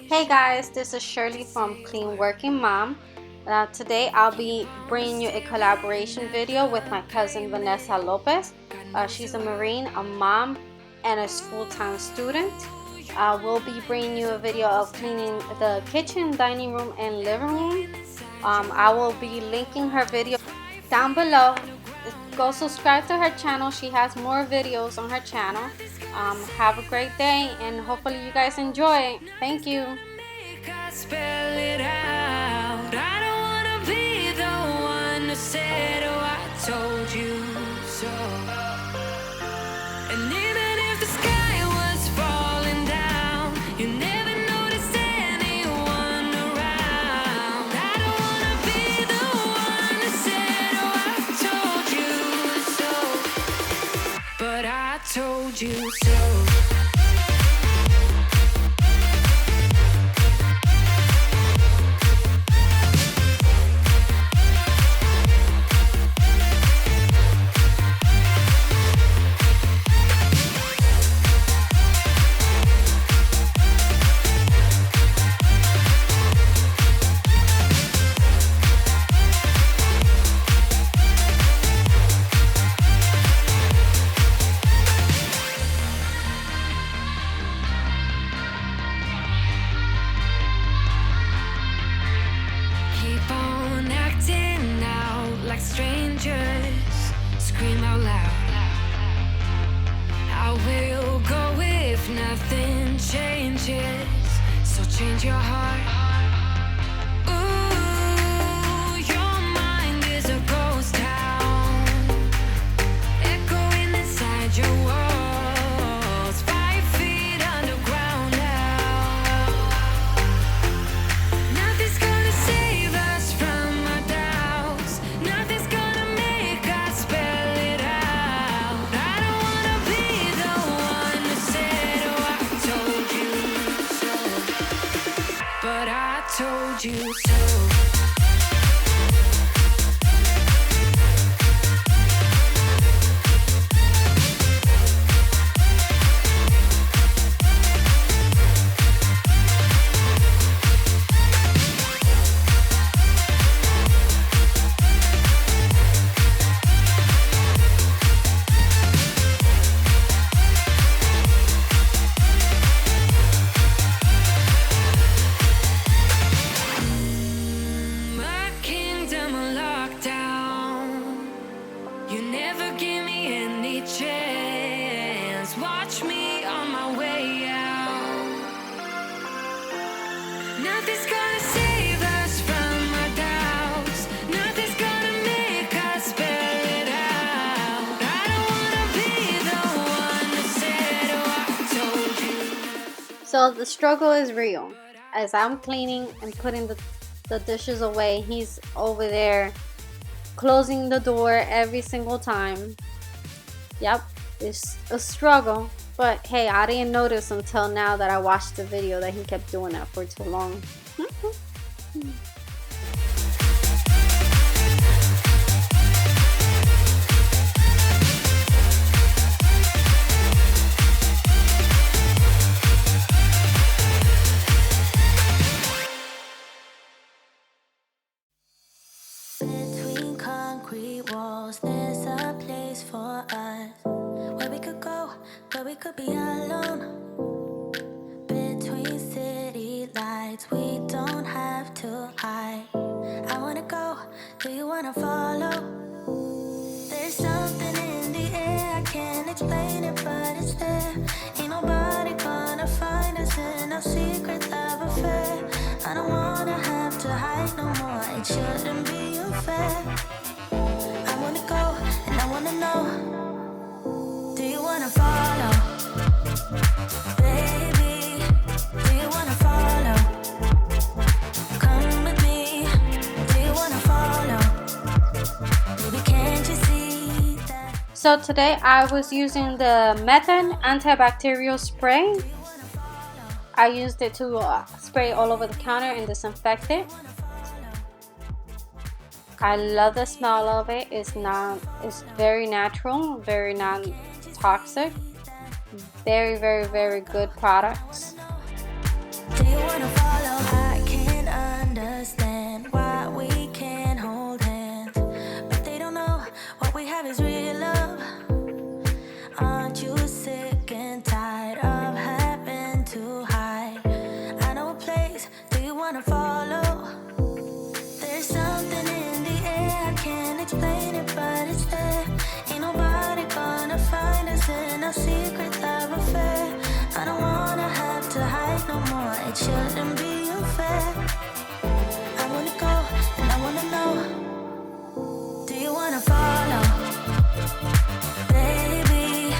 Hey guys, this is Shirley from Cleanworkingmom. Today I'll be bringing you a collaboration video with my cousin Vanessa Lopez. She's a Marine, a mom, and a full-time student. We'll be bringing you a video of cleaning the kitchen, dining room, and living room. I will be linking her video down below. Go subscribe to her channel. She has more videos on her channel. Have a great day, and hopefully you guys enjoy it. Thank you. Spell it out. I don't wanna be the one who said, oh, I told you so. And even if the sky was falling down, you never noticed anyone around. I don't wanna be the one who said, oh, I told you so. But I told you so. Strangers scream out loud. I will go if nothing changes. So change your heart. Ooh, your mind is a ghost town, echoing inside your walls. 5 feet underground now. Nothing's gonna save us from our doubts. Nothing's gonna make us spell it out. I don't wanna be the one who said, oh, I told you so. But I told you so. Watch me on my way out. Nothing's gonna save us from our doubts. Nothing's gonna make us spell it out. I don't wanna be the one who said, oh, I told you. So the struggle is real. As I'm cleaning and putting the dishes away, he's over there closing the door every single time. Yep. It's a struggle, but hey, I didn't notice until now that I watched the video that he kept doing that for too long. Between concrete walls, there's a place for us. Where we could be alone. Between city lights, we don't have to hide. I wanna go, do you wanna follow? There's something in the air, I can't explain it, but it's there. Ain't nobody gonna find us in our secret love affair. I don't wanna have to hide no more, it shouldn't be unfair. I wanna go, and I wanna know, do you wanna follow? Baby, do you wanna follow? Come with me, do you wanna follow? Baby, can't you see that? So today I was using the Method antibacterial spray. I used it to spray all over the counter and disinfect it. I love the smell of it. It's very natural, very non-toxic. Very, very, very good products. Do you wanna follow? I can't understand why we can't hold hands, but they don't know what we have is real love. Aren't you sick and tired of having to hide? I know a place. Do you wanna follow? There's something in the air, I can't explain it, but it's there. Ain't nobody gonna find us in our secret love affair. I don't wanna have to hide no more, it shouldn't be unfair. I wanna go and I wanna know. Do you wanna follow? Baby,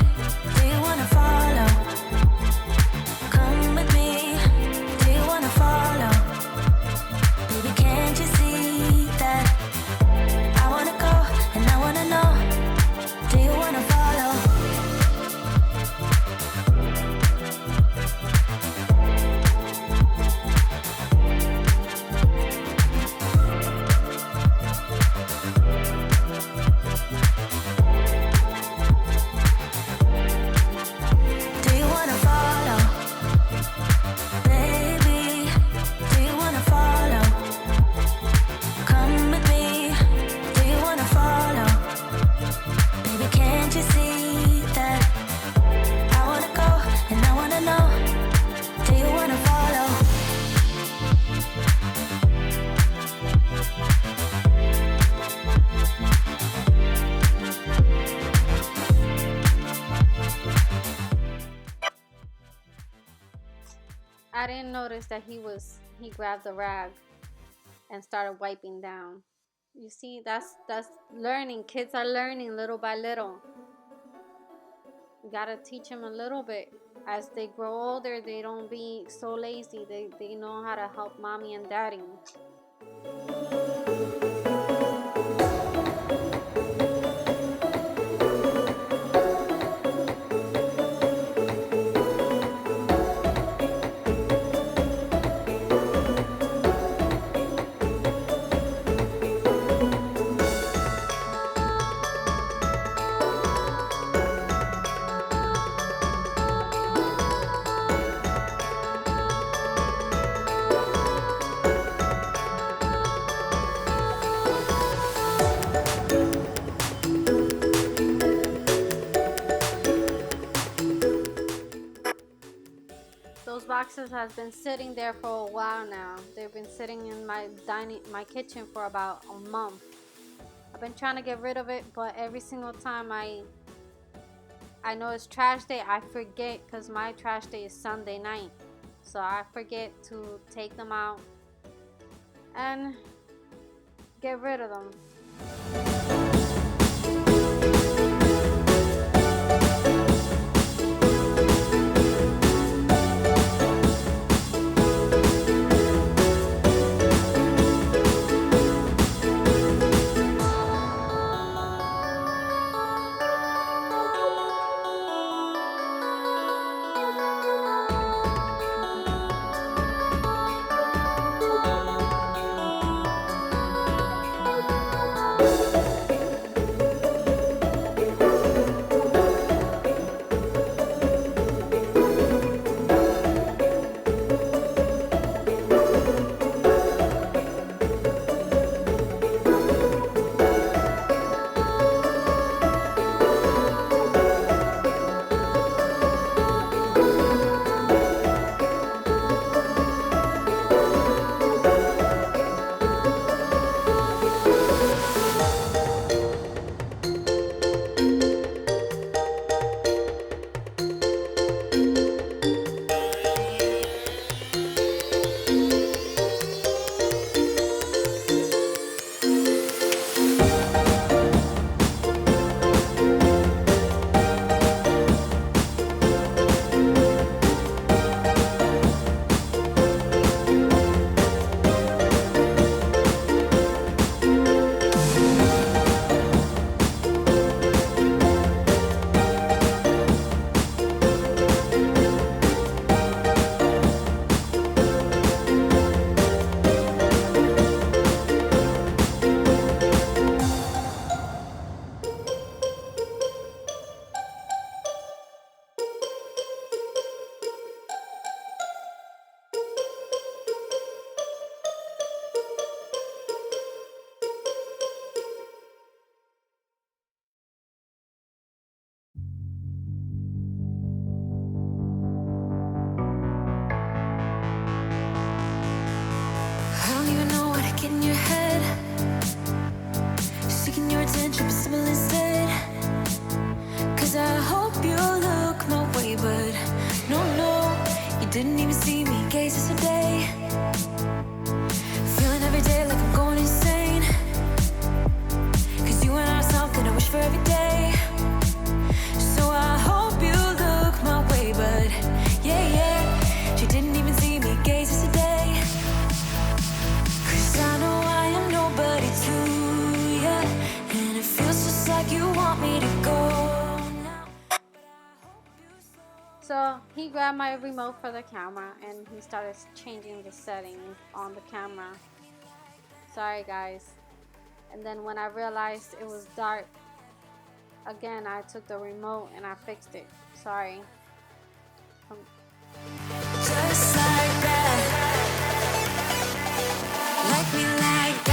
do you wanna follow? Come with me, do you wanna follow? Baby, can't you see that? I wanna go and I wanna know. Do you wanna follow? Do you wanna follow? Baby, do you wanna follow? Come with me, do you wanna follow? Baby, can't you see that? I wanna go and I wanna know. Do you wanna follow? I didn't notice that he grabbed the rag and started wiping down. You see, that's learning. Kids are learning little by little. You gotta teach them a little bit. As they grow older, they don't be so lazy. They know how to help mommy and daddy. Those boxes has been sitting there for a while now. They've been sitting in my kitchen for about a month. I've been trying to get rid of it, but every single time I know it's trash day, I forget, because my trash day is Sunday night. So I forget to take them out and get rid of them. So he grabbed my remote for the camera and he started changing the settings on the camera. Sorry guys. And then when I realized it was dark, again I took the remote and I fixed it. Sorry. Just like that. Like me like that.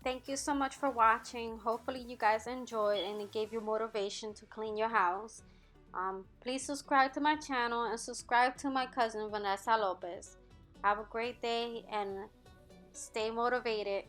thank you so much for watching. Hopefully you guys enjoyed and it gave you motivation to clean your house. Please subscribe to my channel and subscribe to my cousin Vanessa Lopez. Have a great day and stay motivated.